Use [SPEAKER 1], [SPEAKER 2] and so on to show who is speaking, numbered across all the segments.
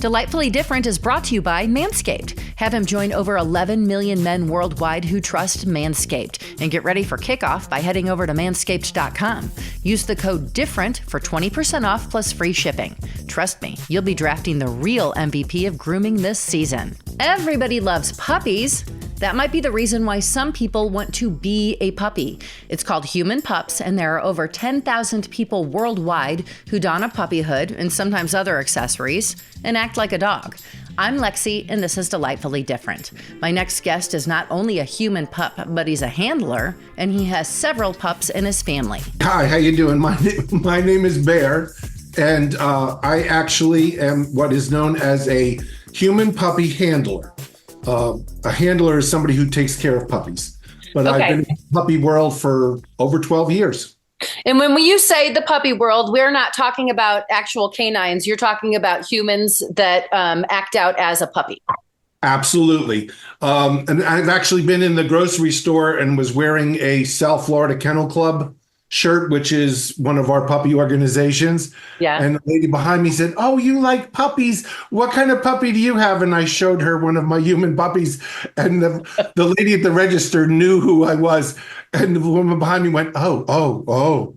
[SPEAKER 1] Delightfully Different is brought to you by Manscaped. Have him join over 11 million men worldwide who trust Manscaped. And get ready for kickoff by heading over to manscaped.com. Use the code DIFFERENT for 20% off plus free shipping. Trust me, you'll be drafting the real MVP of grooming this season. Everybody loves puppies. That might be the reason why some people want to be a puppy. It's called Human Pups, and there are over 10,000 people worldwide who don a puppyhood and sometimes other accessories and act like a dog. I'm Lexi, and this is Delightfully Different. My next guest is not only a human pup, but he's a handler, and he has several pups in his family.
[SPEAKER 2] Hi, how you doing? My name is Bear, and I actually am what is known as a human puppy handler. A handler is somebody who takes care of puppies, but okay. I've been in the puppy world for over 12 years.
[SPEAKER 1] And when you say the puppy world, we're not talking about actual canines. You're talking about humans that act out as a puppy.
[SPEAKER 2] Absolutely. And I've actually been in the grocery store and was wearing a South Florida Kennel Club shirt, which is one of our puppy organizations.
[SPEAKER 1] Yeah.
[SPEAKER 2] And the lady behind me said, "Oh, you like puppies? What kind of puppy do you have?" And I showed her one of my human puppies. And the lady at the register knew who I was. And the woman behind me went, oh.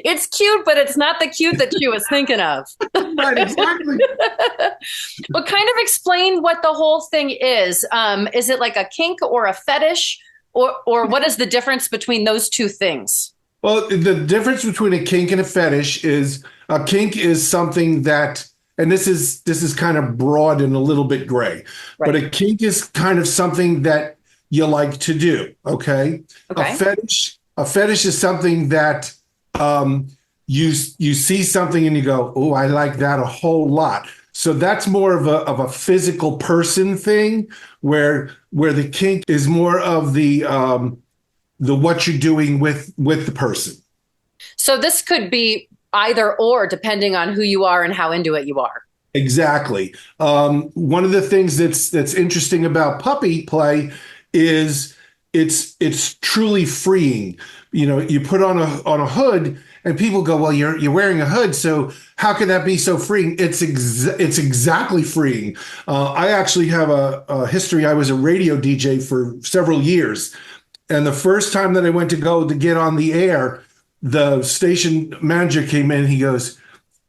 [SPEAKER 1] It's cute, but it's not the cute that she was thinking of.
[SPEAKER 2] Right, exactly.
[SPEAKER 1] But kind of explain what the whole thing is. Is it like a kink or a fetish? Or what is the difference between those two things?
[SPEAKER 2] Well, the difference between a kink and a fetish is a kink is something that, and this is kind of broad and a little bit gray, right. But a kink is kind of something that you like to do. Okay. A fetish is something that you see something and you go, "Oh, I like that a whole lot." So that's more of a physical person thing, where the kink is more of the what you're doing with the person.
[SPEAKER 1] So this could be either or, depending on who you are and how into it you are.
[SPEAKER 2] Exactly. One of the things that's interesting about puppy play is it's truly freeing. You know, you put on a hood and people go, "Well, you're wearing a hood, so how can that be so freeing?" It's exactly freeing. I actually have a history. I was a radio DJ for several years, and the first time that I went to get on the air, the station manager came in. He goes,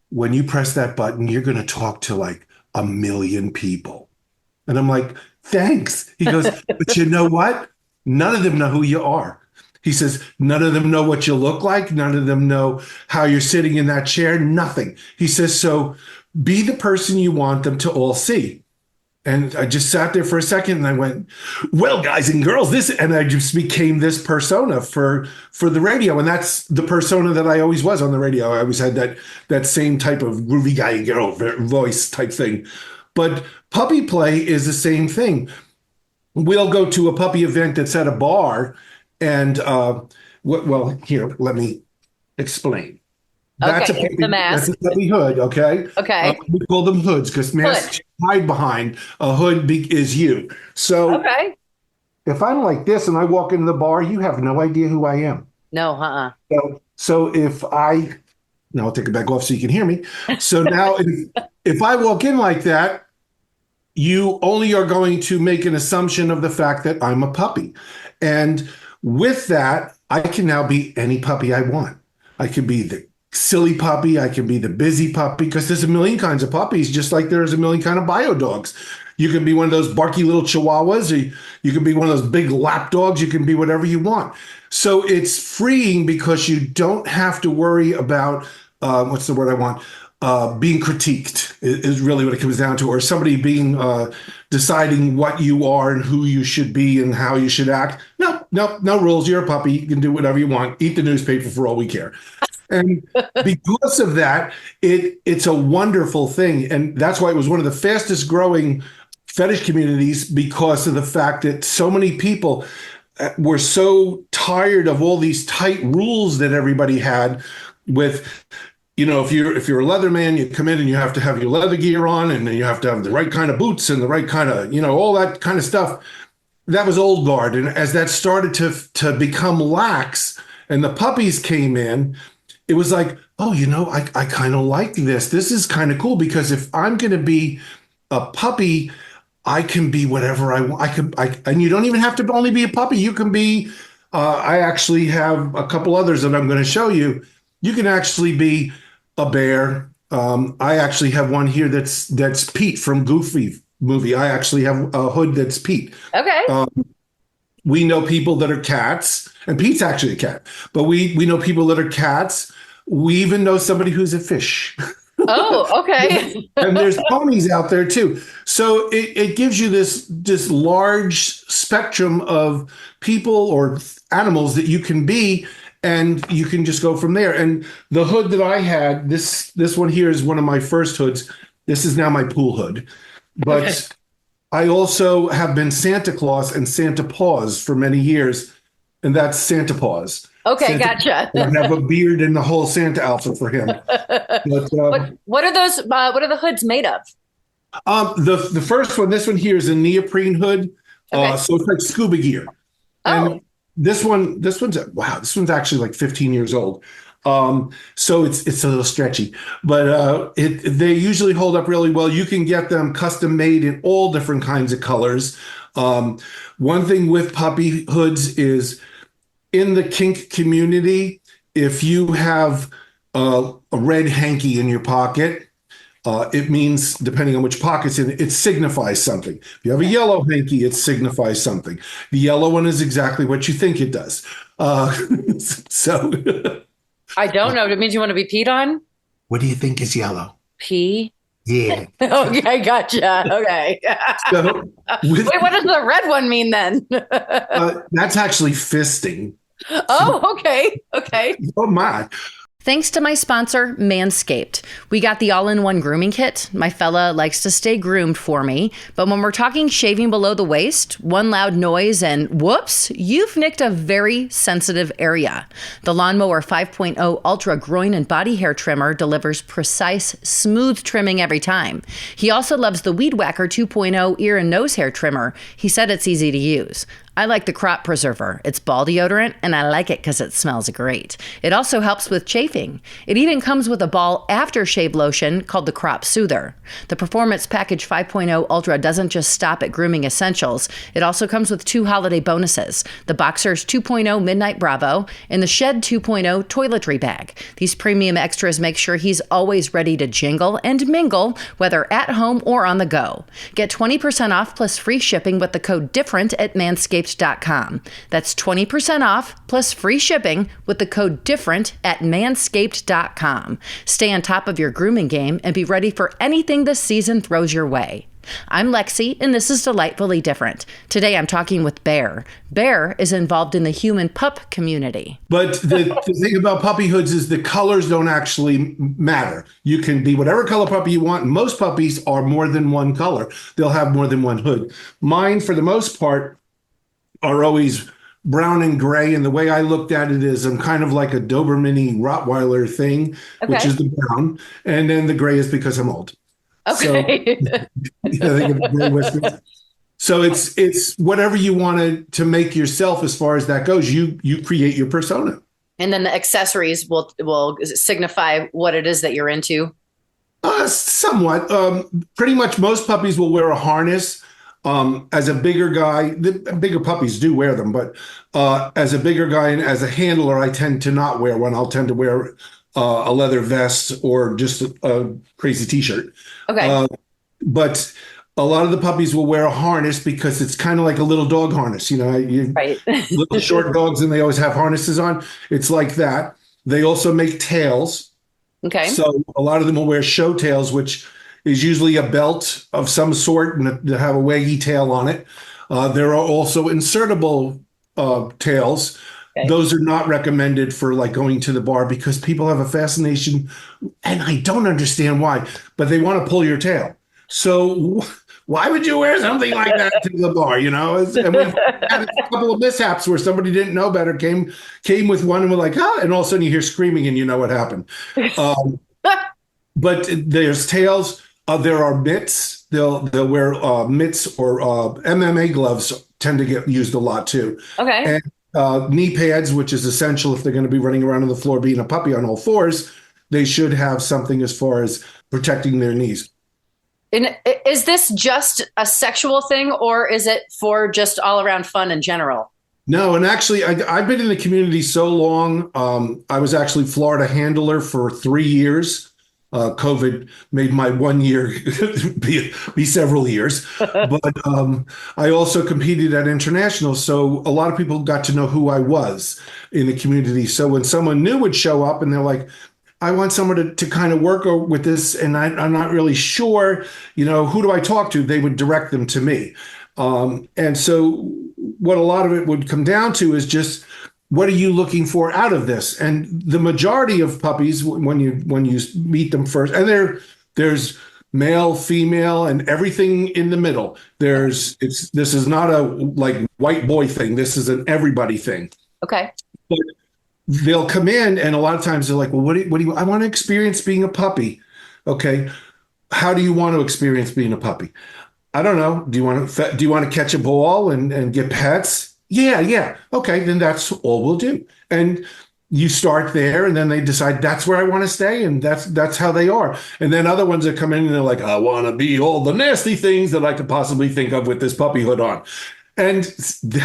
[SPEAKER 2] "When you press that button, you're going to talk to like 1 million people," and I'm like, "Thanks." He goes, "But you know what? None of them know who you are." He says, "None of them know what you look like. None of them know how you're sitting in that chair. Nothing." He says, "So be the person you want them to all see." And I just sat there for a second and I went, "Well, guys and girls, and I just became this persona for the radio. And that's the persona that I always was on the radio. I always had that same type of groovy guy and girl voice type thing. But puppy play is the same thing. We'll go to a puppy event that's at a bar. And, well, here, let me explain. That's
[SPEAKER 1] okay, the mask.
[SPEAKER 2] That's a puppy hood, okay?
[SPEAKER 1] Okay.
[SPEAKER 2] We call them hoods because masks hide behind. A hood is you. So
[SPEAKER 1] okay.
[SPEAKER 2] If I'm like this and I walk into the bar, you have no idea who I am.
[SPEAKER 1] No,
[SPEAKER 2] So if now I'll take it back off so you can hear me. So now if I walk in like that, you only are going to make an assumption of the fact that I'm a puppy. And with that, I can now be any puppy I want. I could be the silly puppy. I can be the busy puppy, because there's a million kinds of puppies, just like there's a million kind of bio dogs. You can be one of those barky little chihuahuas, or you can be one of those big lap dogs. You can be whatever you want. So it's freeing because you don't have to worry about, what's the word I want? Being critiqued is really what it comes down to, or somebody being deciding what you are and who you should be and how you should act. No rules. You're a puppy. You can do whatever you want. Eat the newspaper for all we care. And because of that, it's a wonderful thing. And that's why it was one of the fastest growing fetish communities, because of the fact that so many people were so tired of all these tight rules that everybody had with, you know, if you're a leather man, you come in and you have to have your leather gear on, and you have to have the right kind of boots and the right kind of, you know, all that kind of stuff. That was old guard. And as that started to become lax and the puppies came in, it was like, oh, I kind of like this. This is kind of cool because if I'm going to be a puppy, I can be whatever I want. And you don't even have to only be a puppy. You can be, I actually have a couple others that I'm going to show you. You can actually be a bear. I actually have one here that's Pete from Goofy movie. I actually have a hood that's Pete.
[SPEAKER 1] Okay.
[SPEAKER 2] We know people that are cats, and Pete's actually a cat, but we know people that are cats. We even know somebody who's a fish.
[SPEAKER 1] Oh, okay.
[SPEAKER 2] And there's ponies out there too. So it gives you this large spectrum of people or animals that you can be, and you can just go from there. And the hood that I had, this one here is one of my first hoods. This is now my pool hood. But
[SPEAKER 1] Okay.
[SPEAKER 2] I also have been Santa Claus and Santa Paws for many years, and that's Santa Paws.
[SPEAKER 1] Okay,
[SPEAKER 2] Santa,
[SPEAKER 1] gotcha.
[SPEAKER 2] I have a beard and the whole Santa outfit for him. But
[SPEAKER 1] What are those? What are the hoods made of?
[SPEAKER 2] the first one, this one here is a neoprene hood,
[SPEAKER 1] Okay.
[SPEAKER 2] so it's like scuba gear.
[SPEAKER 1] Oh,
[SPEAKER 2] And this one's actually like 15 years old. So it's a little stretchy, but they usually hold up really well. You can get them custom made in all different kinds of colors. One thing with puppy hoods is in the kink community, if you have a red hanky in your pocket, it means, depending on which pocket's in it, it signifies something. If you have a yellow hanky, it signifies something. The yellow one is exactly what you think it does. So,
[SPEAKER 1] I don't know. It means you want to be peed on?
[SPEAKER 2] what do you think is yellow?
[SPEAKER 1] Pee?
[SPEAKER 2] Yeah.
[SPEAKER 1] Okay, gotcha. Okay.
[SPEAKER 2] So, with,
[SPEAKER 1] Wait, what does the red one mean then?
[SPEAKER 2] that's actually fisting.
[SPEAKER 1] Oh, okay. Okay.
[SPEAKER 2] Oh my.
[SPEAKER 1] Thanks to my sponsor, Manscaped. We got the all-in-one grooming kit. My fella likes to stay groomed for me, but when we're talking shaving below the waist, one loud noise and whoops, you've nicked a very sensitive area. The Lawnmower 5.0 Ultra Groin and Body Hair Trimmer delivers precise, smooth trimming every time. He also loves the Weed Whacker 2.0 Ear and Nose Hair Trimmer. He said it's easy to use. I like the Crop Preserver. It's ball deodorant, and I like it because it smells great. It also helps with chafing. It even comes with a ball aftershave lotion called the Crop Soother. The Performance Package 5.0 Ultra doesn't just stop at grooming essentials. It also comes with 2 holiday bonuses, the Boxers 2.0 Midnight Bravo and the Shed 2.0 Toiletry Bag. These premium extras make sure he's always ready to jingle and mingle, whether at home or on the go. Get 20% off plus free shipping with the code DIFFERENT at Manscaped.com. That's 20% off plus free shipping with the code DIFFERENT at Manscaped.com. Stay on top of your grooming game and be ready for anything this season throws your way. I'm Lexi, and this is Delightfully Different. Today I'm talking with Bear. Bear is involved in the human pup community.
[SPEAKER 2] But the thing about puppy hoods is the colors don't actually matter. You can be whatever color puppy you want. Most puppies are more than one color. They'll have more than one hood. Mine, for the most part, are always brown and gray. And the way I looked at it is I'm kind of like a Doberman Rottweiler thing, which is the brown. And then the gray is because I'm old.
[SPEAKER 1] Okay.
[SPEAKER 2] So it's whatever you want to make yourself as far as that goes. You create your persona.
[SPEAKER 1] And then the accessories will signify what it is that you're into.
[SPEAKER 2] Somewhat. Pretty much most puppies will wear a harness. As a bigger guy, the bigger puppies do wear them, but as a bigger guy and as a handler, I tend to not wear one. I'll tend to wear a leather vest or just a crazy t-shirt.
[SPEAKER 1] Okay.
[SPEAKER 2] But a lot of the puppies will wear a harness because it's kind of like a little dog harness.
[SPEAKER 1] Right.
[SPEAKER 2] Little short dogs, and they always have harnesses on. It's like that. They also make tails.
[SPEAKER 1] Okay.
[SPEAKER 2] So a lot of them will wear show tails, which is usually a belt of some sort and to have a waggy tail on it. There are also insertable tails.
[SPEAKER 1] Okay.
[SPEAKER 2] Those are not recommended for like going to the bar because people have a fascination, and I don't understand why, but they want to pull your tail. So why would you wear something like that to the bar? And we've had a couple of mishaps where somebody didn't know better, came with one and were like, and all of a sudden you hear screaming and you know what happened. But there's tails. There are mitts. They'll wear mitts or MMA gloves tend to get used a lot too.
[SPEAKER 1] Okay.
[SPEAKER 2] And knee pads, which is essential if they're going to be running around on the floor being a puppy on all fours. They should have something as far as protecting their knees.
[SPEAKER 1] And is this just a sexual thing, or is it for just all around fun in general?
[SPEAKER 2] No, and actually, I've been in the community so long. I was actually Florida handler for 3 years. COVID made my 1 year be several years. But I also competed at international. So a lot of people got to know who I was in the community. So when someone new would show up and they're like, I want someone to kind of work with this, and I'm not really sure, who do I talk to? They would direct them to me. And so what a lot of it would come down to is just, what are you looking for out of this? And the majority of puppies, when you meet them first, and there's male, female, and everything in the middle. This is not a like white boy thing. This is an everybody thing.
[SPEAKER 1] Okay.
[SPEAKER 2] But they'll come in, and a lot of times they're like, well, what do you, I want to experience being a puppy. Okay. How do you want to experience being a puppy? I don't know. Do you want to catch a ball and get pets? Yeah. Okay, then that's all we'll do. And you start there, and then they decide that's where I want to stay, and that's how they are. And then other ones that come in and they're like, I want to be all the nasty things that I could possibly think of with this puppyhood on. And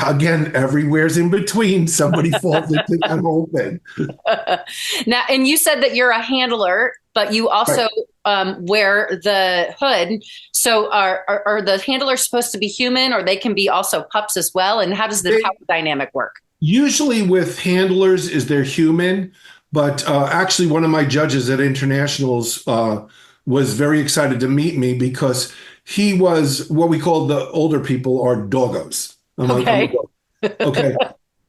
[SPEAKER 2] again, everywhere's in between. Somebody falls into that whole thing.
[SPEAKER 1] Now, and you said that you're a handler, but you also wear the hood. So are the handlers supposed to be human, or they can be also pups as well? And how does the power dynamic work?
[SPEAKER 2] Usually with handlers is they're human, but actually one of my judges at internationals was very excited to meet me because he was what we call the older people are doggos.
[SPEAKER 1] Okay.
[SPEAKER 2] Okay.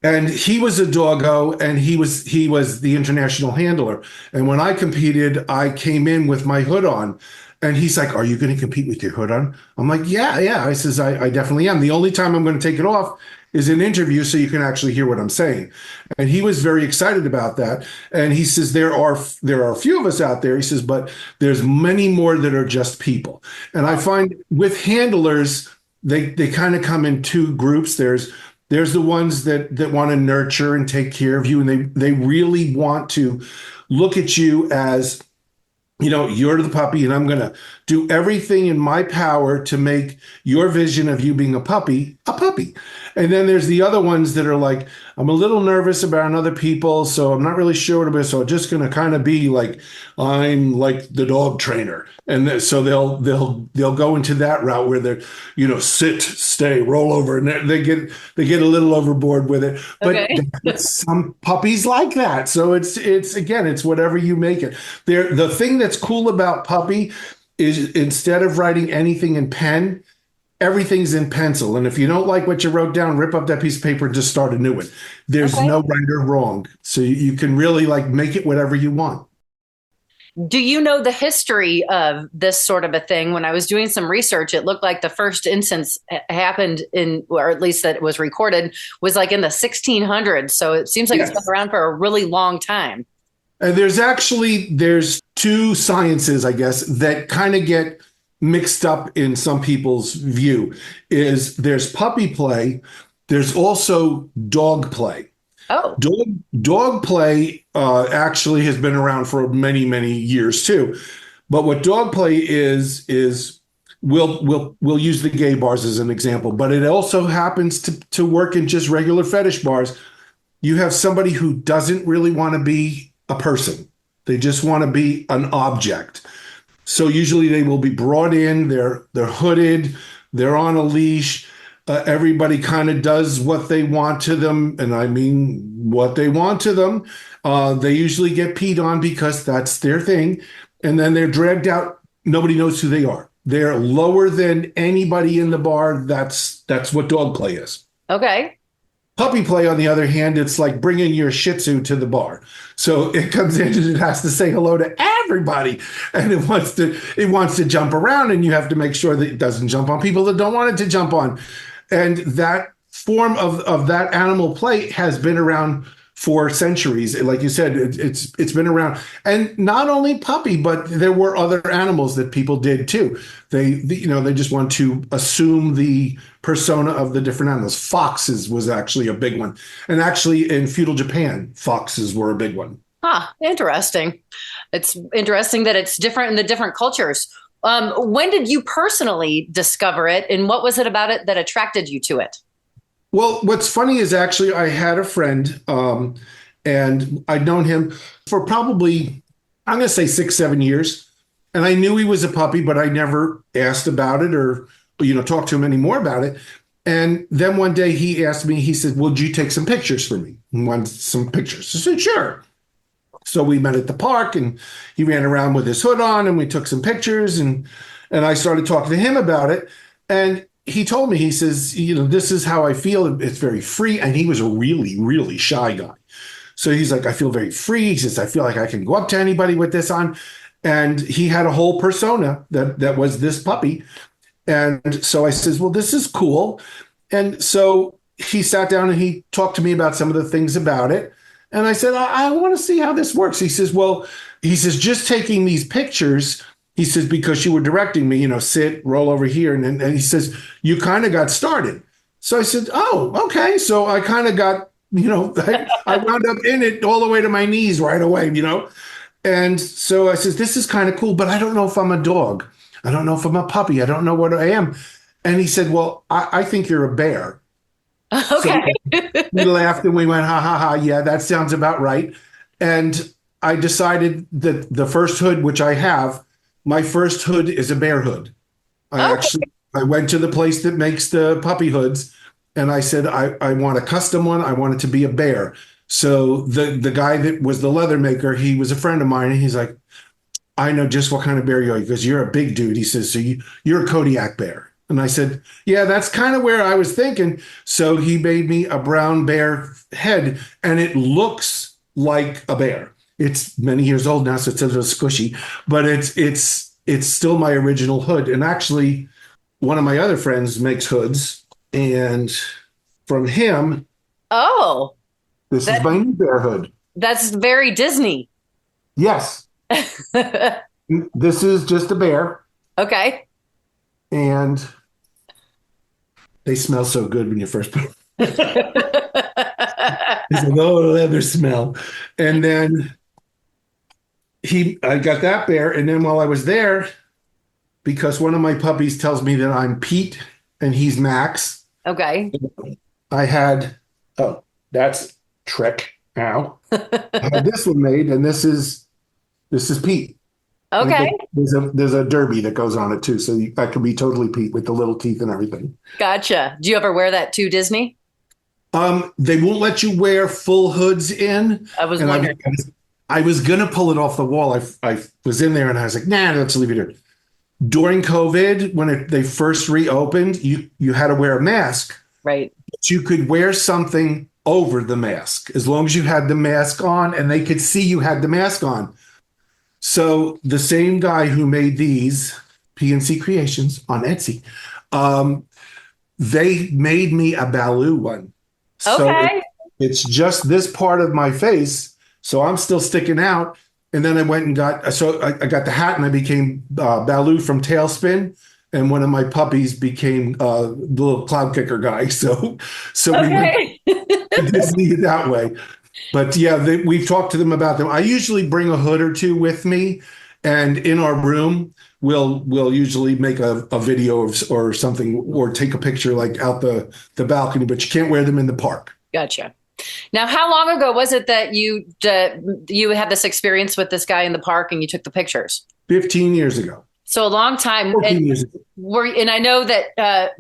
[SPEAKER 2] And he was a doggo, and he was the international handler. And when I competed, I came in with my hood on, and he's like, "Are you going to compete with your hood on?" I'm like, "Yeah." I says, "I definitely am. The only time I'm going to take it off is an interview, so you can actually hear what I'm saying." And he was very excited about that. And he says, "There are a few of us out there." He says, "But there's many more that are just people." And I find with handlers, they kind of come in two groups. There's the ones that want to nurture and take care of you, and they really want to look at you as, you're the puppy, and I'm going to do everything in my power to make your vision of you being a puppy. And then there's the other ones that are like, I'm a little nervous about other people, so I'm not really sure what it is. So I'm just going to kind of be like, I'm like the dog trainer. And so they'll go into that route where they're, sit, stay, roll over, and they get a little overboard with it. But some puppies like that. So it's again, it's whatever you make it. The thing that's cool about puppy is instead of writing anything in pen, everything's in pencil. And if you don't like what you wrote down, rip up that piece of paper and just start a new one. There's no right or wrong. So you can really make it whatever you want.
[SPEAKER 1] Do you know the history of this sort of a thing? When I was doing some research, it looked like the first instance happened or at least that it was recorded, was like in the 1600s. So it seems like It's been around for a really long time.
[SPEAKER 2] And there's two sciences, I guess, that kind of get mixed up in some people's view. There's puppy play. There's also dog play.
[SPEAKER 1] Oh,
[SPEAKER 2] dog play actually has been around for many, many years too. But what dog play is we'll use the gay bars as an example, but it also happens to work in just regular fetish bars. You have somebody who doesn't really want to be a person. They just want to be an object. So usually they will be brought in, they're hooded, they're on a leash. Everybody kind of does what they want to them. And I mean, what they want to them. They usually get peed on because that's their thing. And then they're dragged out. Nobody knows who they are. They're lower than anybody in the bar. That's what dog play is.
[SPEAKER 1] Okay.
[SPEAKER 2] Puppy play, on the other hand, it's like bringing your Shih Tzu to the bar. So it comes in and it has to say hello to everybody, and it wants to jump around, and you have to make sure that it doesn't jump on people that don't want it to jump on. And that form of that animal play has been around for centuries. Like you said, it's been around, and not only puppy, but there were other animals that people did too. They just want to assume the persona of the different animals. Foxes was actually a big one, and actually in feudal Japan, foxes were a big one.
[SPEAKER 1] Huh, interesting. It's interesting that it's different in the different cultures. When did you personally discover it, and what was it about it that attracted you to it?
[SPEAKER 2] Well, what's funny is actually I had a friend, and I'd known him for probably, I'm going to say 6, 7 years. And I knew he was a puppy, but I never asked about it or, talked to him anymore about it. And then one day he asked me, he said, "Would you take some pictures for me?" He wanted some pictures. I said, "Sure." So we met at the park and he ran around with his hood on and we took some pictures and I started talking to him about it. And he told me, he says, "This is how I feel. It's very free." And he was a really, really shy guy. So he's like, "I feel very free." He says, "I feel like I can go up to anybody with this on." And he had a whole persona that was this puppy. And so I says, "Well, this is cool." And so he sat down and he talked to me about some of the things about it. And I said, I want to see how this works. He says, "Just taking these pictures," he says, "because you were directing me, sit, roll over here." And he says, "You kind of got started." So I said, "Oh, okay." So I kind of got, I wound up in it all the way to my knees right away, And so I says, "This is kind of cool, but I don't know if I'm a dog. I don't know if I'm a puppy. I don't know what I am." And he said, "Well, I think you're a bear."
[SPEAKER 1] Okay.
[SPEAKER 2] So we laughed and we went, "Ha ha ha. Yeah, that sounds about right." And I decided that the first hood, which I have, my first hood is a bear hood. I went to the place that makes the puppy hoods and I said, I want a custom one. I want it to be a bear. So the guy that was the leather maker, he was a friend of mine. And he's like, "I know just what kind of bear you are." He goes, "You're a big dude." He says, "So you're a Kodiak bear." And I said, "Yeah, that's kind of where I was thinking." So he made me a brown bear head and it looks like a bear. It's many years old now, so it's a little squishy, but it's still my original hood. And actually, one of my other friends makes hoods, and from him,
[SPEAKER 1] Oh,
[SPEAKER 2] this is my new bear hood.
[SPEAKER 1] that's very Disney.
[SPEAKER 2] Yes, this is just a bear,
[SPEAKER 1] Okay.
[SPEAKER 2] and they smell so good when you first put them. It's like, "Oh, leather smell." And then I got that bear. And then while I was there, because one of my puppies tells me that I'm Pete and he's Max,
[SPEAKER 1] Okay.
[SPEAKER 2] I had, oh, that's Trick now. I had this one made, and this is Pete.
[SPEAKER 1] Okay.
[SPEAKER 2] There's a derby that goes on it too, so I can be totally Pete with the little teeth and everything.
[SPEAKER 1] Gotcha. Do you ever wear that to Disney?
[SPEAKER 2] They won't let you wear full hoods in.
[SPEAKER 1] I was
[SPEAKER 2] And
[SPEAKER 1] wondering.
[SPEAKER 2] I was gonna pull it off the wall. I was in there and I was like, "Nah, let's leave it here." During COVID, when they first reopened, you had to wear a mask,
[SPEAKER 1] Right.
[SPEAKER 2] but you could wear something over the mask as long as you had the mask on and they could see you had the mask on. So the same guy who made these PNC Creations on Etsy, they made me a Baloo one. So
[SPEAKER 1] Okay.
[SPEAKER 2] it's just this part of my face. So I'm still sticking out. And then I went and I got the hat and I became Baloo from Tailspin. And one of my puppies became the little cloud kicker guy. So we went to Disney that way. But yeah, we've talked to them about them. I usually bring a hood or two with me. And in our room, we'll usually make a video or something or take a picture like out the balcony, but you can't wear them in the park.
[SPEAKER 1] Gotcha. Now, how long ago was it that you had this experience with this guy in the park and you took the pictures?
[SPEAKER 2] 15 years ago.
[SPEAKER 1] So a long time.
[SPEAKER 2] 14 years ago.
[SPEAKER 1] And I know that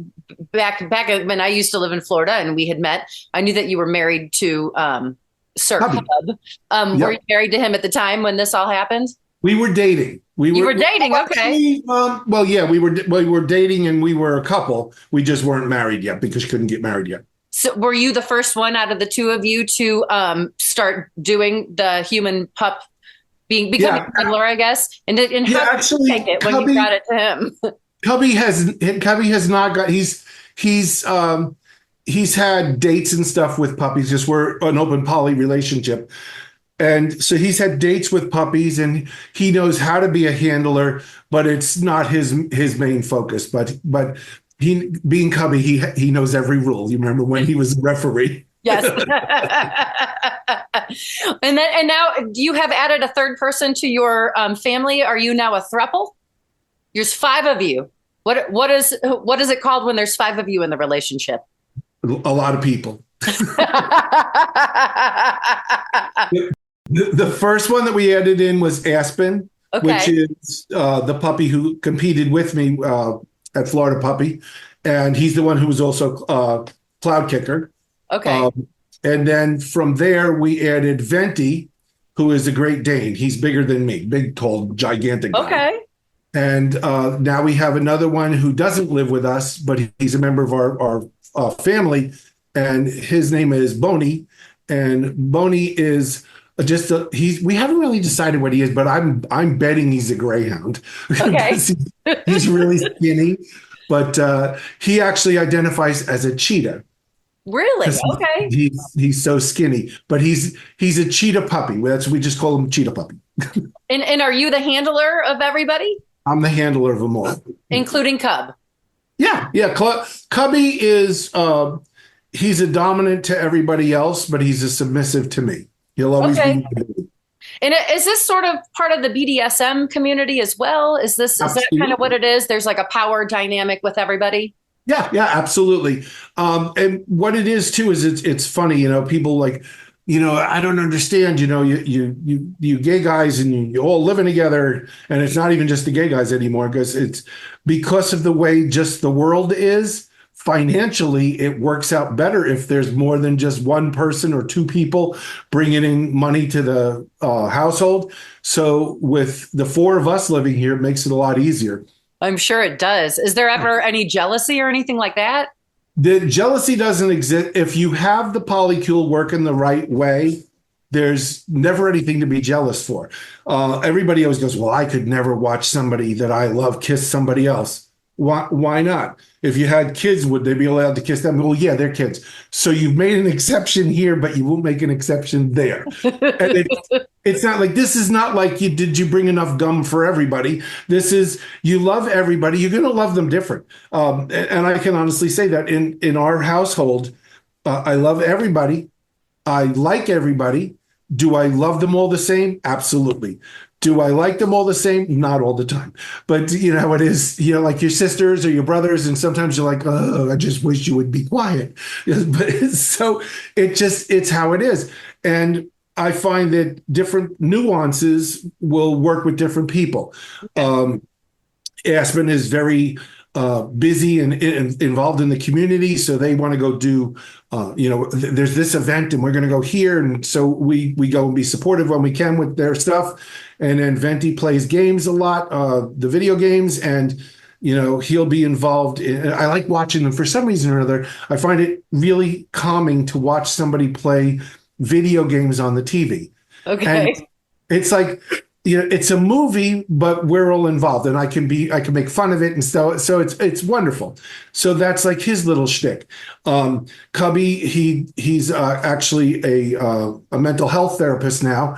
[SPEAKER 1] back when I used to live in Florida and we had met, I knew that you were married to Sir
[SPEAKER 2] Hubby.
[SPEAKER 1] Hub.
[SPEAKER 2] Yep.
[SPEAKER 1] Were you married to him at the time when this all happened?
[SPEAKER 2] We were dating.
[SPEAKER 1] You were dating, okay.
[SPEAKER 2] Well, yeah, we were dating and we were a couple. We just weren't married yet because you couldn't get married yet.
[SPEAKER 1] So were you the first one out of the two of you to start doing the human pup becoming a peddler, I guess? And how did you take it when you brought it to him?
[SPEAKER 2] Cubby has not got he's had dates and stuff with puppies, just we're an open poly relationship. And so he's had dates with puppies and he knows how to be a handler, but it's not his main focus. But he being Cubby, he knows every rule. You remember when he was a referee?
[SPEAKER 1] Yes. And now you have added a third person to your family. Are you now a throuple? There's 5 of you. What is it called when there's 5 of you in the relationship?
[SPEAKER 2] A lot of people. The first one that we added in was Aspen, which is the puppy who competed with me at Florida Puppy. And he's the one who was also cloud kicker.
[SPEAKER 1] Okay.
[SPEAKER 2] And then from there, we added Venti, who is a Great Dane. He's bigger than me, big, tall, gigantic guy.
[SPEAKER 1] Okay.
[SPEAKER 2] And now we have another one who doesn't live with us, but he's a member of our family. And his name is Boney. And Boney is we haven't really decided what he is, but I'm betting he's a greyhound.
[SPEAKER 1] Okay.
[SPEAKER 2] He's really skinny, but he actually identifies as a cheetah.
[SPEAKER 1] Really? Okay.
[SPEAKER 2] He's so skinny, but he's a cheetah puppy. We just call him cheetah puppy.
[SPEAKER 1] And are you the handler of everybody?
[SPEAKER 2] I'm the handler of them all,
[SPEAKER 1] including Cub.
[SPEAKER 2] Yeah. Cubby is he's a dominant to everybody else, but he's a submissive to me. He'll always be.
[SPEAKER 1] And is this sort of part of the BDSM community as well? Is that kind of what it is? There's like a power dynamic with everybody.
[SPEAKER 2] Yeah, absolutely. And what it is too is it's funny, people like, I don't understand, you gay guys and you all living together, and it's not even just the gay guys anymore because of the way just the world is. Financially, it works out better if there's more than just one person or 2 people bringing in money to the household. So with the 4 of us living here, it makes it a lot easier.
[SPEAKER 1] I'm sure it does. Is there ever any jealousy or anything like that?
[SPEAKER 2] The jealousy doesn't exist. If you have the polycule working the right way, there's never anything to be jealous for. Everybody always goes, well, I could never watch somebody that I love kiss somebody else. Why not? If you had kids, would they be allowed to kiss them? Well, yeah, they're kids. So you've made an exception here, but you won't make an exception there. And it's not like, this is not like did you bring enough gum for everybody? This is, you love everybody. You're going to love them different. And I can honestly say that in our household, I love everybody. I like everybody. Do I love them all the same? Absolutely. Do I like them all the same? Not all the time. But you know how it is, like your sisters or your brothers, and sometimes you're like, oh, I just wish you would be quiet. But so it's how it is. And I find that different nuances will work with different people. Aspen is very busy and involved in the community. So they want to go do, there's this event and we're going to go here. And so we go and be supportive when we can with their stuff. And then Venti plays games a lot, the video games, and, he'll be involved I like watching them for some reason or other. I find it really calming to watch somebody play video games on the TV.
[SPEAKER 1] Okay.
[SPEAKER 2] And it's like, it's a movie, but we're all involved, and I can make fun of it, and so it's wonderful. So that's like his little shtick. Cubby, he's actually a mental health therapist now,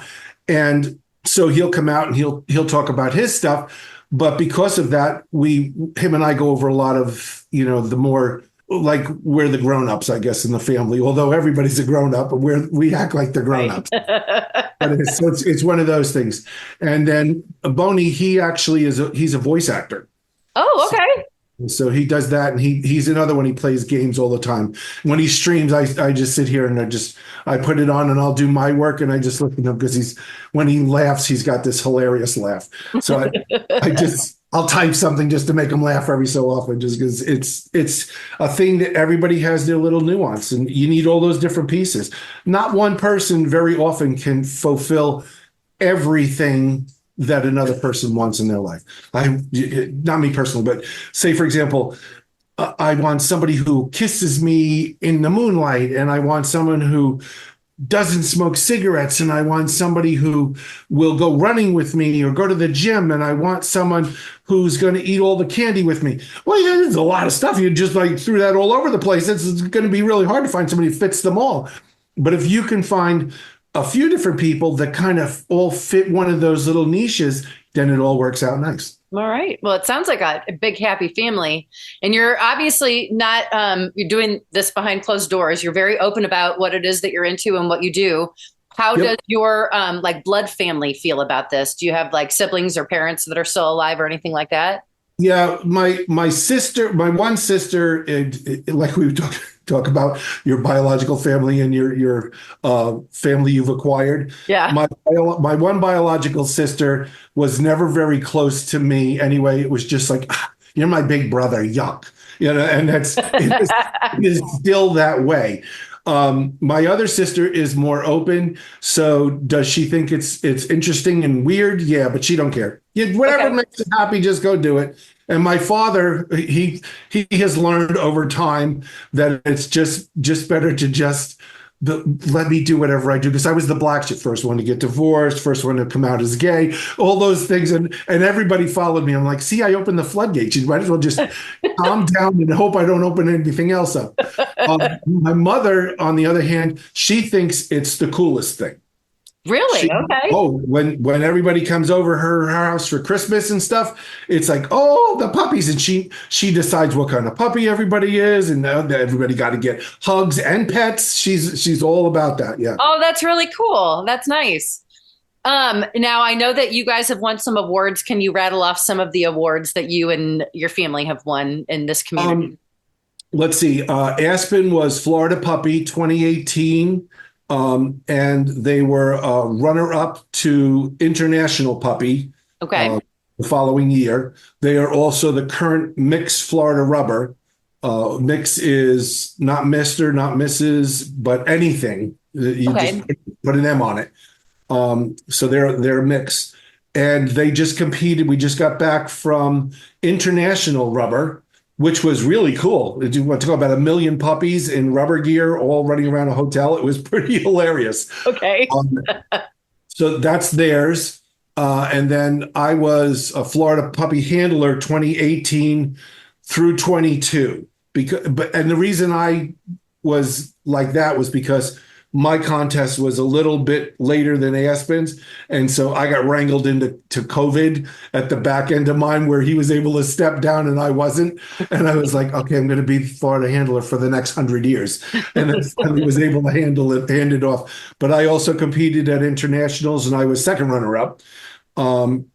[SPEAKER 2] and so he'll come out and he'll talk about his stuff. But because of that, him and I go over a lot of the more. Like we're the grown-ups, I guess, in the family, although everybody's a grown-up, but we act like they're grown-ups. But it's one of those things. And then Boney, he actually he's a voice actor.
[SPEAKER 1] Oh, okay.
[SPEAKER 2] So he does that, and he's another one. He plays games all the time. When he streams, I just sit here and I put it on and I'll do my work and I just listen to him because when he laughs, he's got this hilarious laugh. So I'll type something just to make them laugh every so often, just because it's a thing that everybody has their little nuance, and you need all those different pieces. Not one person very often can fulfill everything that another person wants in their life. Not me personally, but say, for example, I want somebody who kisses me in the moonlight, and I want someone who doesn't smoke cigarettes, and I want somebody who will go running with me or go to the gym, and I want someone who's going to eat all the candy with me. Well, yeah, there's a lot of stuff. You just like threw that all over the place. It's going to be really hard to find somebody who fits them all. But if you can find a few different people that kind of all fit one of those little niches, then it all works out nice.
[SPEAKER 1] All right. Well, it sounds like a big, happy family. And you're obviously not, you're doing this behind closed doors. You're very open about what it is that you're into and what you do. How does your like blood family feel about this? Do you have like siblings or parents that are still alive or anything like that?
[SPEAKER 2] Yeah, my sister, my one sister, like we talk about your biological family and your family you've acquired.
[SPEAKER 1] Yeah.
[SPEAKER 2] My one biological sister was never very close to me anyway. It was just like, you're my big brother, yuck, and it is still that way. My other sister is more open. So does she think it's interesting and weird? Yeah, but she don't care. Yeah, whatever makes her happy, just go do it. And my father, he has learned over time that it's just better to just let me do whatever I do, because I was the black sheep, first one to get divorced, first one to come out as gay, all those things, and everybody followed me. I'm like, see, I opened the floodgates. You might as well just calm down and hope I don't open anything else up. My mother, on the other hand, she thinks it's the coolest thing.
[SPEAKER 1] Really? Okay.
[SPEAKER 2] Oh, when everybody comes over her house for Christmas and stuff, it's like, oh, the puppies, and she decides what kind of puppy everybody is, and everybody got to get hugs and pets. She's all about that. Yeah.
[SPEAKER 1] Oh, that's really cool. That's nice. Now I know that you guys have won some awards. Can you rattle off some of the awards that you and your family have won in this community?
[SPEAKER 2] Let's see. Aspen was Florida Puppy 2018. And they were runner-up to International Puppy the following year. They are also the current Mix Florida Rubber. Mix is not Mr., not Mrs., but anything. You just put an M on it. So they're Mix. And they just competed. We just got back from International Rubber, which was really cool. You want to talk about 1 million puppies in rubber gear all running around a hotel. It was pretty hilarious.
[SPEAKER 1] Okay.
[SPEAKER 2] So that's theirs. And then I was a Florida Puppy Handler 2018 through 22. And the reason I was like that was because my contest was a little bit later than Aspen's. And so I got wrangled into COVID at the back end of mine, where he was able to step down and I wasn't. And I was like, okay, I'm going to be Florida Handler for the next 100 years. And then finally was able to hand it off. But I also competed at internationals, and I was second runner-up. And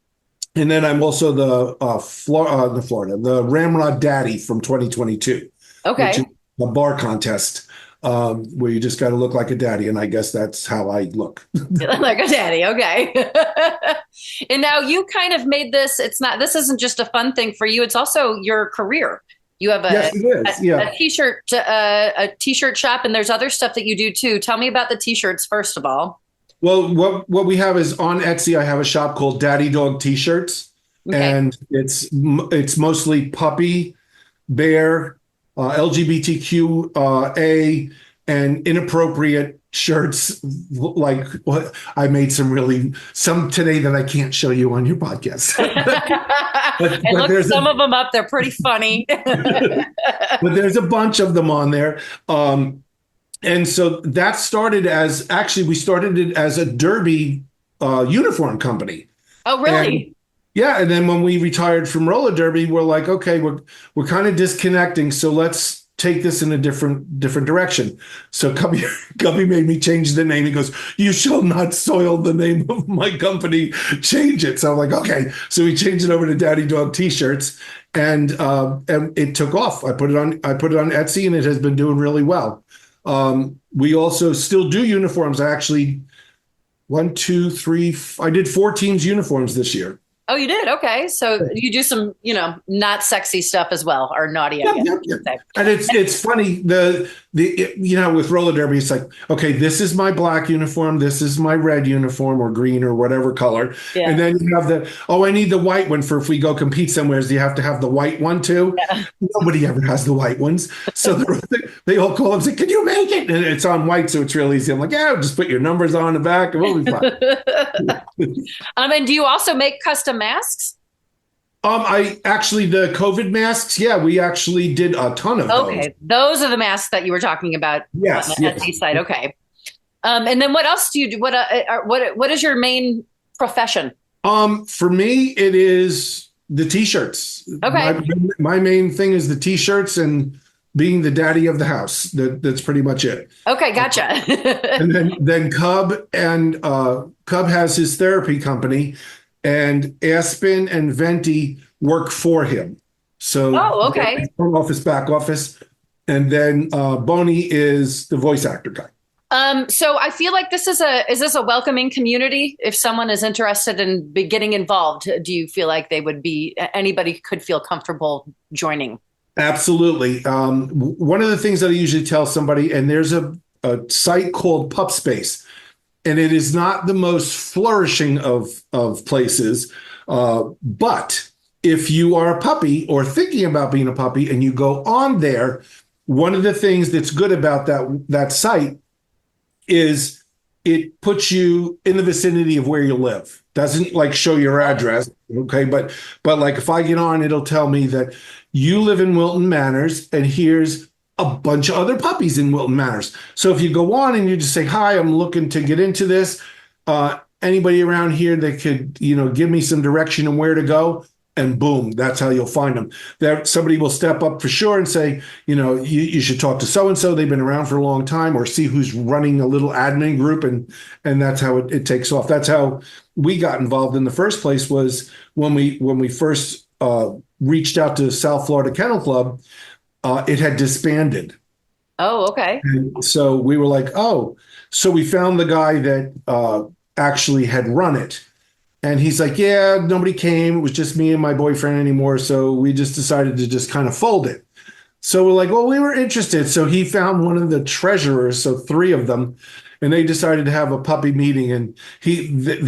[SPEAKER 2] then I'm also the Ramrod Daddy from 2022.
[SPEAKER 1] Okay.
[SPEAKER 2] Which is a bar contest. Where you just got to look like a daddy. And I guess that's how I look.
[SPEAKER 1] Like a daddy. Okay. And now you kind of made this, this isn't just a fun thing for you. It's also your career. You have a t-shirt shop, and there's other stuff that you do too. Tell me about the t-shirts first of all.
[SPEAKER 2] Well, what we have is on Etsy, I have a shop called Daddy Dog T-shirts. Okay. And it's mostly puppy, bear, LGBTQA, and inappropriate shirts. Like I made some today that I can't show you on your podcast. but
[SPEAKER 1] look some of them up. They're pretty funny.
[SPEAKER 2] But there's a bunch of them on there. And so that started we started it as a derby uniform company.
[SPEAKER 1] Oh, really?
[SPEAKER 2] And then when we retired from roller derby, we're like, okay, we're kind of disconnecting, so let's take this in a different direction. So Cubby made me change the name. He goes, "You shall not soil the name of my company. Change it." So I'm like, okay. So we changed it over to Daddy Dog T-shirts, and it took off. I put it on Etsy, and it has been doing really well. We also still do uniforms. I actually I did 4 teams uniforms this year.
[SPEAKER 1] Oh, you did? Okay. So you do some, not sexy stuff as well, or naughty, I
[SPEAKER 2] Yeah,
[SPEAKER 1] guess
[SPEAKER 2] yeah,
[SPEAKER 1] you
[SPEAKER 2] yeah.
[SPEAKER 1] could say.
[SPEAKER 2] And it's funny with roller derby, it's like, okay, this is my black uniform, this is my red uniform or green or whatever color, and
[SPEAKER 1] Yeah.
[SPEAKER 2] then you have I need the white one for if we go compete somewhere. You have to have the white one too.
[SPEAKER 1] Yeah.
[SPEAKER 2] Nobody ever has the white ones, so they all call up and say, "Can you make it?" And it's on white, so it's real easy. I'm like, yeah, just put your numbers on the back, and we'll be fine.
[SPEAKER 1] And do you also make custom masks?
[SPEAKER 2] I actually the COVID masks, yeah, we actually did a ton of those.
[SPEAKER 1] Okay, those are the masks that you were talking about on
[SPEAKER 2] Yes,
[SPEAKER 1] the
[SPEAKER 2] yes.
[SPEAKER 1] Etsy site. Okay. And then what else do you do? What is your main profession?
[SPEAKER 2] For me, it is the t-shirts.
[SPEAKER 1] Okay.
[SPEAKER 2] My main thing is the t-shirts and being the daddy of the house. That's pretty much it.
[SPEAKER 1] Okay, gotcha.
[SPEAKER 2] And then Cub has his therapy company, and Aspen and Venti work for him. So
[SPEAKER 1] Oh, okay.
[SPEAKER 2] front office, back office, and then Boney is the voice actor guy.
[SPEAKER 1] So I feel like is this a welcoming community? If someone is interested in getting involved, do you feel like anybody could feel comfortable joining?
[SPEAKER 2] Absolutely. One of the things that I usually tell somebody, and there's a site called Pup Space, and it is not the most flourishing of places, but if you are a puppy or thinking about being a puppy and you go on there, one of the things that's good about that site is it puts you in the vicinity of where you live. Doesn't like show your address, okay? But like if I get on, it'll tell me that you live in Wilton Manors, and here's a bunch of other puppies in Wilton Manors. So if you go on and you just say, "Hi, I'm looking to get into this. Anybody around here that could, give me some direction on where to go?" And boom, that's how you'll find them. There, somebody will step up for sure and say, you should talk to so and so. They've been around for a long time, or see who's running a little admin group, and that's how it takes off. That's how we got involved in the first place. Was when we first reached out to South Florida Kennel Club, it had disbanded.
[SPEAKER 1] Oh, okay.
[SPEAKER 2] And so we were like, oh, so we found the guy that actually had run it. And he's like, yeah, nobody came. It was just me and my boyfriend anymore. So we just decided to just kind of fold it. So we're like, well, we were interested. So he found one of the treasurers, so three of them, and they decided to have a puppy meeting. And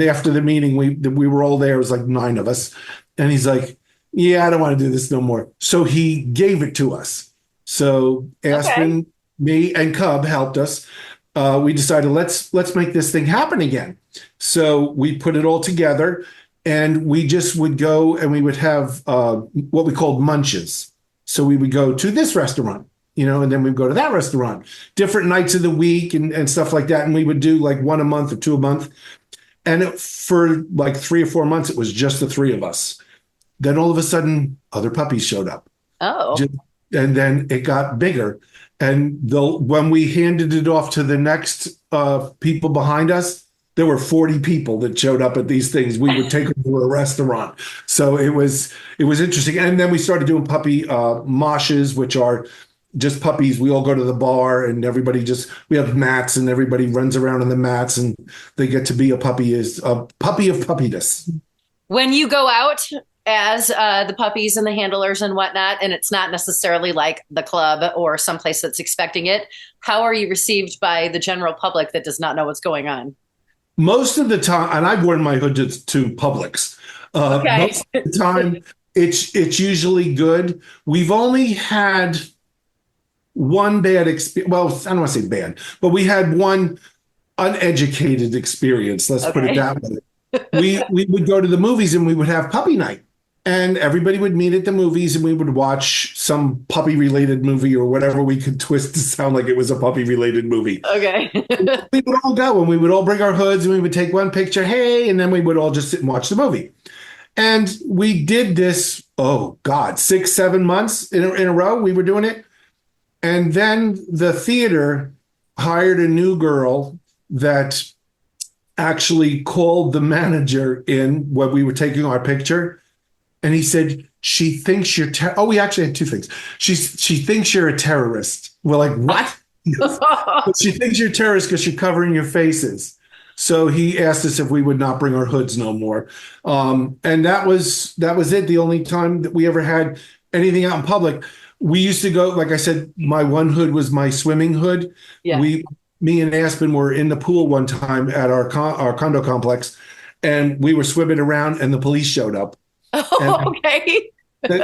[SPEAKER 2] after the meeting, we were all there. It was like 9 of us. And he's like, yeah, I don't want to do this no more. So he gave it to us. So Aspen, me, and Cub helped us. We decided let's make this thing happen again. So we put it all together, and we just would go and we would have what we called munches. So we would go to this restaurant, and then we'd go to that restaurant, different nights of the week and stuff like that. And we would do like 1 a month or 2 a month. And for like 3 or 4 months, it was just the 3 of us. Then all of a sudden, other puppies showed up.
[SPEAKER 1] Oh.
[SPEAKER 2] And then it got bigger. And when we handed it off to the next people behind us, there were 40 people that showed up at these things. We would take them to a restaurant. So it was interesting. And then we started doing puppy moshes, which are just puppies. We all go to the bar, and we have mats, and everybody runs around on the mats, and they get to be a puppy of puppiness.
[SPEAKER 1] When you go out as the puppies and the handlers and whatnot, and it's not necessarily like the club or someplace that's expecting it, how are you received by the general public that does not know what's going on?
[SPEAKER 2] Most of the time, and I've worn my hood to Publix.
[SPEAKER 1] Okay.
[SPEAKER 2] Most of the time, it's usually good. We've only had one bad experience. Well, I don't want to say bad, but we had one uneducated experience. Let's put it that way. We would go to the movies and we would have puppy night, and everybody would meet at the movies, and we would watch some puppy related movie or whatever we could twist to sound like it was a puppy related movie.
[SPEAKER 1] Okay.
[SPEAKER 2] We would all go, and we would all bring our hoods, and we would take one picture, hey, and then we would all just sit and watch the movie. And we did this, oh God, 6, 7 months in a row. We were doing it. And then the theater hired a new girl that actually called the manager in when we were taking our picture. And he said, she thinks you're, we actually had 2 things. She thinks you're a terrorist. We're like, what? She thinks you're a terrorist because you're covering your faces. So he asked us if we would not bring our hoods no more. And that was it. The only time that we ever had anything out in public. We used to go, like I said, my one hood was my swimming hood.
[SPEAKER 1] Yeah.
[SPEAKER 2] Me and Aspen were in the pool one time at our condo complex, and we were swimming around, and the police showed up.
[SPEAKER 1] Oh, okay.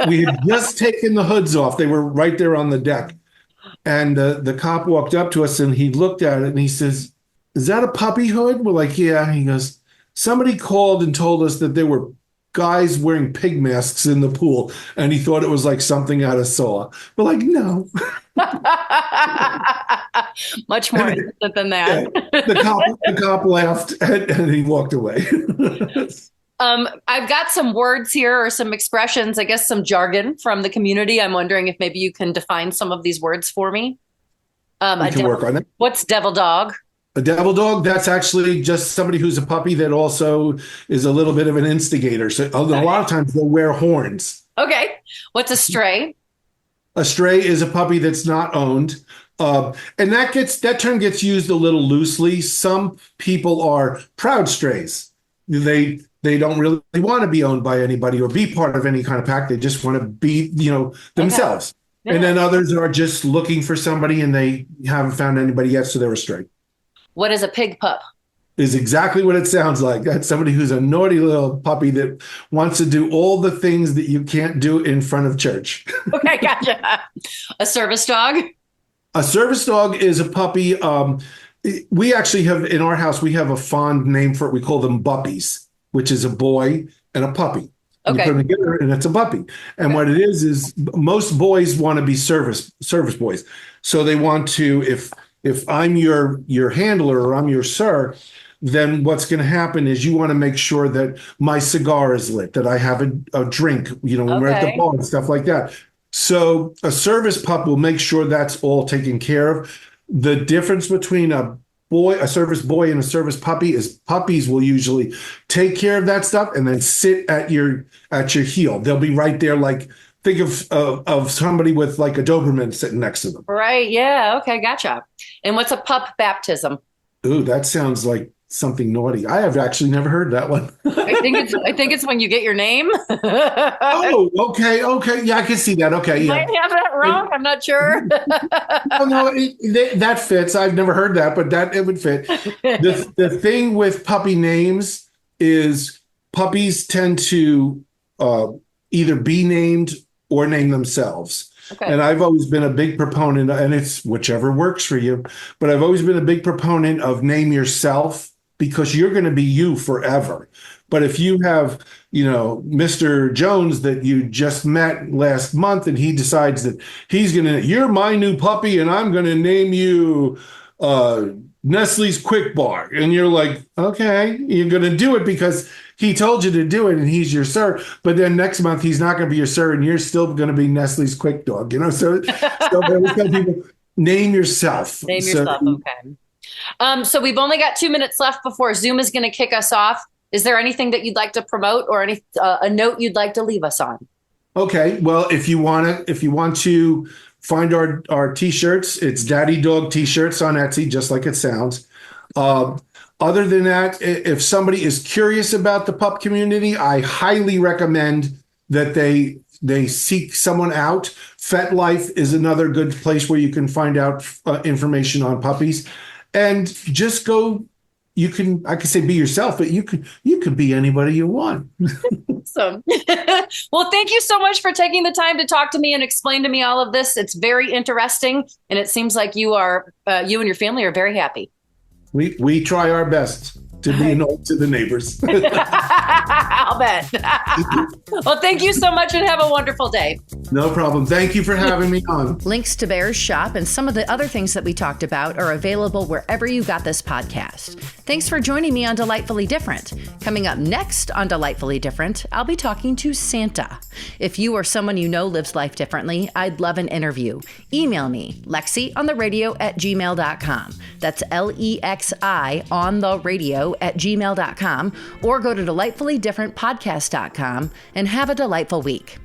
[SPEAKER 2] We had just taken the hoods off. They were right there on the deck. And the cop walked up to us, and he looked at it, and he says, "Is that a puppy hood?" We're like, "Yeah." He goes, "Somebody called and told us that there were guys wearing pig masks in the pool, and he thought it was like something out of Saw." We're like, "No."
[SPEAKER 1] Much more innocent than that.
[SPEAKER 2] Yeah. The cop laughed, and he walked away.
[SPEAKER 1] I've got some words here, or some expressions, I guess some jargon from the community. I'm wondering if maybe you can define some of these words for me.
[SPEAKER 2] We can work on it.
[SPEAKER 1] What's devil dog?
[SPEAKER 2] A devil dog, that's actually just somebody who's a puppy that also is a little bit of an instigator. So a lot of times they'll wear horns.
[SPEAKER 1] Okay. What's a stray?
[SPEAKER 2] A stray is a puppy that's not owned. And that term gets used a little loosely. Some people are proud strays. They don't really want to be owned by anybody or be part of any kind of pack. They just want to be, themselves. Okay. Yeah. And then others are just looking for somebody and they haven't found anybody yet, so they're a stray.
[SPEAKER 1] What is a pig pup?
[SPEAKER 2] Is exactly what it sounds like. That's somebody who's a naughty little puppy that wants to do all the things that you can't do in front of church.
[SPEAKER 1] Okay, gotcha. A service dog?
[SPEAKER 2] A service dog is a puppy. We actually have, in our house, we have a fond name for it. We call them puppies, which is a boy and a puppy. Okay. You put them together and it's a puppy. And okay. What it is most boys want to be service boys. So they want to, if I'm your handler or I'm your sir, then what's going to happen is you want to make sure that my cigar is lit, that I have a drink, when we're at the bar and stuff like that. So a service pup will make sure that's all taken care of. The difference between a service boy and a service puppy is puppies will usually take care of that stuff and then sit at your heel. They'll be right there, like think of somebody with like a Doberman sitting next to them.
[SPEAKER 1] Right. Yeah. Okay. Gotcha. And what's a pup baptism?
[SPEAKER 2] Ooh, that sounds like something naughty. I have actually never heard that one.
[SPEAKER 1] I think it's when you get your name.
[SPEAKER 2] Oh, okay. Yeah, I can see that. Okay.
[SPEAKER 1] You might have that wrong. I'm not sure.
[SPEAKER 2] No, that fits. I've never heard that, but it would fit. The thing with puppy names is puppies tend to either be named or name themselves. Okay. And I've always been a big proponent, and it's whichever works for you, but I've always been a big proponent of name yourself, because you're going to be you forever. But if you have, Mr. Jones that you just met last month, and he decides that you're my new puppy and I'm going to name you Nestle's Quick Bar. And you're like, okay, you're going to do it because he told you to do it and he's your sir. But then next month he's not going to be your sir and you're still going to be Nestle's Quick Dog. So I always tell people, name yourself.
[SPEAKER 1] Name yourself. Okay. So we've only got 2 minutes left before Zoom is going to kick us off. Is there anything that you'd like to promote or a note you'd like to leave us on? Okay. Well, if you want to find our t-shirts, it's Daddy Dog t-shirts on Etsy, just like it sounds. Other than that, if somebody is curious about the pup community, I highly recommend that they seek someone out. FetLife is another good place where you can find out information on puppies. And just go, I can say be yourself, but you could be anybody you want. Awesome. Well, thank you so much for taking the time to talk to me and explain to me all of this. It's very interesting. And it seems like you and your family are very happy. We try our best to be an ode to the neighbors. I'll bet. Well, thank you so much and have a wonderful day. No problem. Thank you for having me on. Links to Bear's shop and some of the other things that we talked about are available wherever you got this podcast. Thanks for joining me on Delightfully Different. Coming up next on Delightfully Different, I'll be talking to Santa. If you or someone you know lives life differently, I'd love an interview. Email me, lexiontheradio@gmail.com. That's LEXI on the radio@gmail.com, or go to delightfullydifferentpodcast.com and have a delightful week.